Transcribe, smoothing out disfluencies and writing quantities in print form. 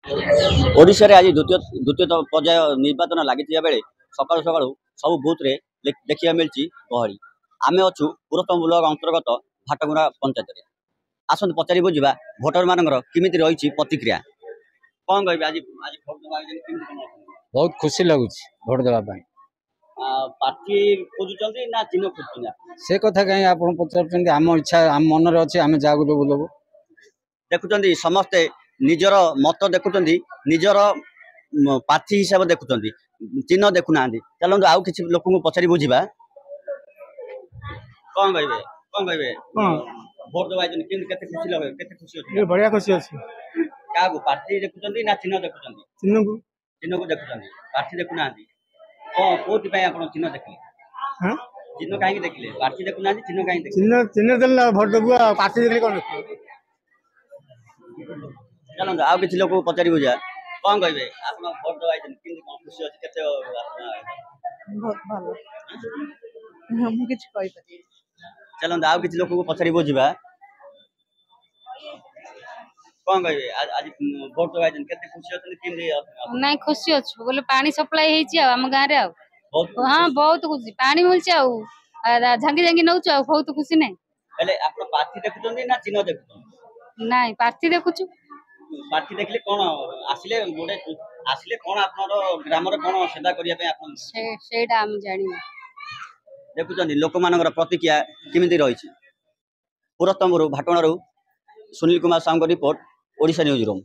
ओडिशा रे आज द्वितीय पर्याय निर्वाचन लगी बेले सका सका सब बुथ रे देखा मिली गहली आम अच्छु पुरतम ब्लक अंतर्गत भाटगुड़ा पंचायत आसत पचार बुझा भोटर मान केमी रही प्रतिक्रिया कौन कह आज बहुत खुशी लगुच भोट देवाई पार्टी खोजुंट ना चिन्ह खोजुं से कथा कहीं आप पचार आम इच्छा आम मन अच्छे आम जहाँ देवु देवु देखुं समस्ते निजर मत देखुं निजर प्रार्थी हिसाब देखुं चिन्ह देखुना चलते आउ कि लोक पचारि बुझा कौन कहे भोट दवा खुशी लगे खुशी अच्छी बढ़िया खुशी अच्छी क्या प्रार्थी देखुं ना चिन्ह देखुं चिन्ह को देखुं प्रार्थी देखुना कौन चिन्ह देखिए चिन्ह कहीं देखिले प्रार्थी देखुना चिन्ह कहीं चिन्ह चिन्ह देना भोट देबू प्रार्थी देखले कौन चलते आउ कि लोक पचारि बुझा कौन कहे आप भोट दवा खुशी अच्छी के बहुत भलो चलते आउ कि लोक पचारि बुझा कौन कहे आज भोट दवा के खुशी अच्छी नहीं खुशी अच्छु बोले पानी सप्लाई होम गाँव रे हाँ बहुत खुशी पानी मिलूँ झांगी झांगी नौ बहुत खुशी नहीं प्रार्थी देखुं ना चिन्ह देखुं नहीं प्रार्थी देखुचु प्रार्थी देखले कौन आसिले गोटे आसिले कौन आपनर ग्राम रे कौन सेवा करिया पे आपन सेटा हम जानि देखुचंदी लोक मानकर प्रतिक्रिया केमिति रहिछि पुरतमरु भाटणारु Sunil Kumar Sahu report Odisha news room.